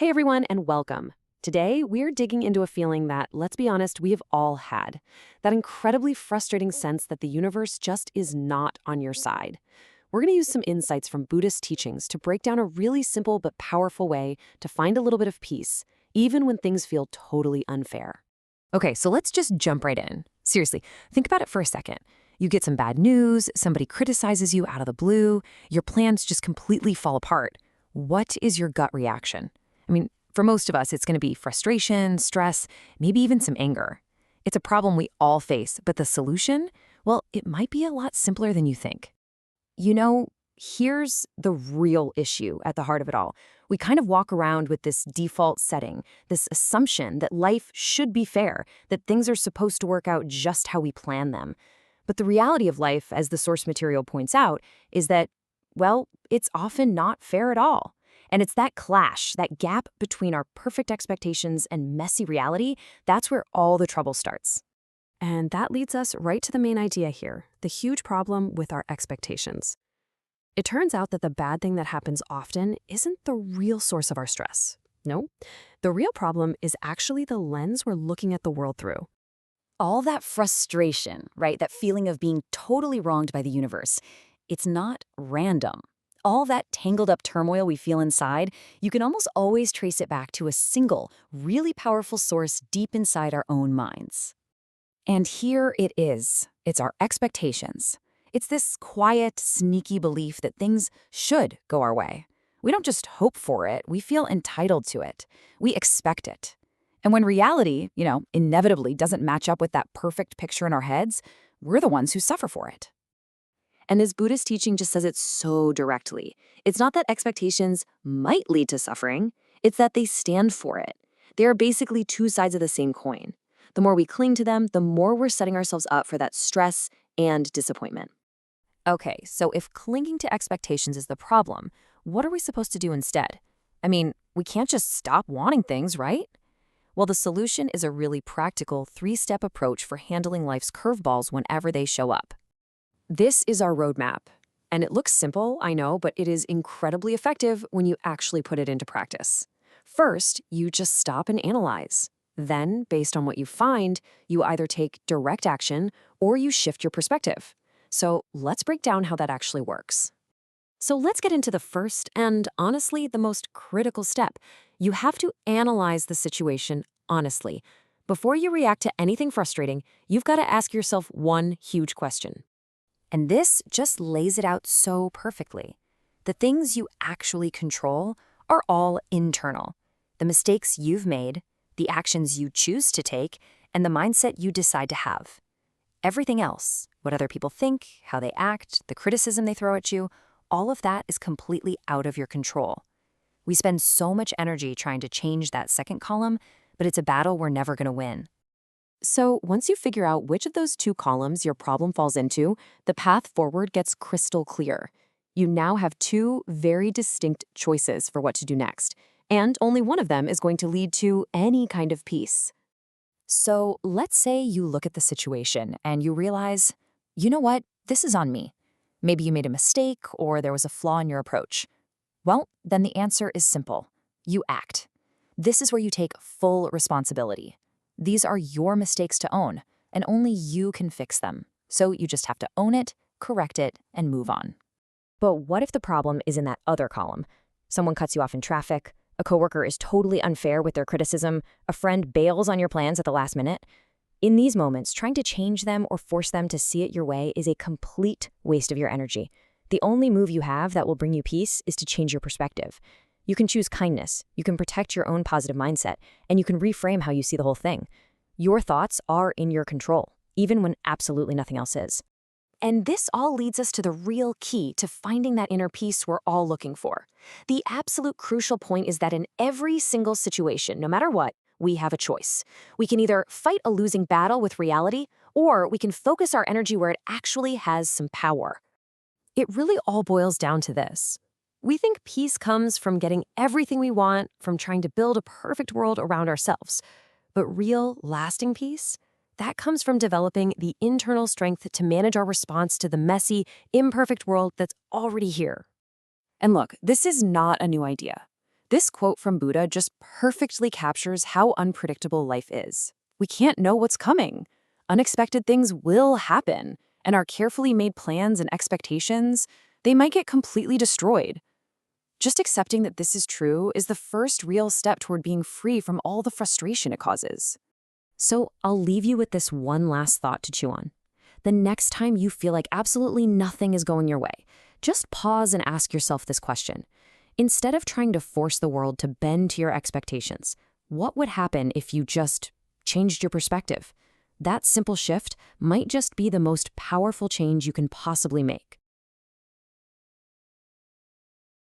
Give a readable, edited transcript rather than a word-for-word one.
Hey everyone, and welcome. Today, we're digging into a feeling that, let's be honest, we have all had. That incredibly frustrating sense that the universe just is not on your side. We're going to use some insights from Buddhist teachings to break down a really simple but powerful way to find a little bit of peace, even when things feel totally unfair. Okay, so let's just jump right in. Seriously, think about it for a second. You get some bad news, somebody criticizes you out of the blue, your plans just completely fall apart. What is your gut reaction? I mean, for most of us, it's going to be frustration, stress, maybe even some anger. It's a problem we all face, but the solution? Well, it might be a lot simpler than you think. Here's the real issue at the heart of it all. We kind of walk around with this default setting, this assumption that life should be fair, that things are supposed to work out just how we plan them. But the reality of life, as the source material points out, is that, well, it's often not fair at all. And it's that clash, that gap between our perfect expectations and messy reality, that's where all the trouble starts. And that leads us right to the main idea here, the huge problem with our expectations. It turns out that the bad thing that happens often isn't the real source of our stress. No, the real problem is actually the lens we're looking at the world through. All that frustration, right? That feeling of being totally wronged by the universe, it's not random. All that tangled up turmoil we feel inside, you can almost always trace it back to a single, really powerful source deep inside our own minds. And here it is. It's our expectations. It's this quiet, sneaky belief that things should go our way. We don't just hope for it, we feel entitled to it. We expect it. And when reality, inevitably doesn't match up with that perfect picture in our heads, we're the ones who suffer for it. And as Buddhist teaching just says it so directly, it's not that expectations might lead to suffering, it's that they stand for it. They are basically two sides of the same coin. The more we cling to them, the more we're setting ourselves up for that stress and disappointment. Okay, so if clinging to expectations is the problem, what are we supposed to do instead? I mean, we can't just stop wanting things, right? Well, the solution is a really practical 3-step approach for handling life's curveballs whenever they show up. This is our roadmap, and it looks simple, I know, but it is incredibly effective when you actually put it into practice. First, you just stop and analyze. Then, based on what you find, you either take direct action or you shift your perspective. So let's break down how that actually works. So let's get into the first and, honestly, the most critical step. You have to analyze the situation honestly. Before you react to anything frustrating, you've got to ask yourself one huge question. And this just lays it out so perfectly. The things you actually control are all internal. The mistakes you've made, the actions you choose to take, and the mindset you decide to have. Everything else, what other people think, how they act, the criticism they throw at you, all of that is completely out of your control. We spend so much energy trying to change that second column, but it's a battle we're never going to win. So once you figure out which of those two columns your problem falls into, the path forward gets crystal clear. You now have two very distinct choices for what to do next, and only one of them is going to lead to any kind of peace. So let's say you look at the situation and you realize, you know what, this is on me. Maybe you made a mistake or there was a flaw in your approach. Well, then the answer is simple. You act. This is where you take full responsibility. These are your mistakes to own, and only you can fix them. So you just have to own it, correct it, and move on. But what if the problem is in that other column? Someone cuts you off in traffic, a coworker is totally unfair with their criticism, a friend bails on your plans at the last minute. In these moments, trying to change them or force them to see it your way is a complete waste of your energy. The only move you have that will bring you peace is to change your perspective. You can choose kindness, you can protect your own positive mindset, and you can reframe how you see the whole thing. Your thoughts are in your control, even when absolutely nothing else is. And this all leads us to the real key to finding that inner peace we're all looking for. The absolute crucial point is that in every single situation, no matter what, we have a choice. We can either fight a losing battle with reality, or we can focus our energy where it actually has some power. It really all boils down to this. We think peace comes from getting everything we want, from trying to build a perfect world around ourselves. But real, lasting peace, that comes from developing the internal strength to manage our response to the messy, imperfect world that's already here. And look, this is not a new idea. This quote from Buddha just perfectly captures how unpredictable life is. We can't know what's coming. Unexpected things will happen, and our carefully made plans and expectations, they might get completely destroyed. Just accepting that this is true is the first real step toward being free from all the frustration it causes. So I'll leave you with this one last thought to chew on. The next time you feel like absolutely nothing is going your way, just pause and ask yourself this question. Instead of trying to force the world to bend to your expectations, what would happen if you just changed your perspective? That simple shift might just be the most powerful change you can possibly make.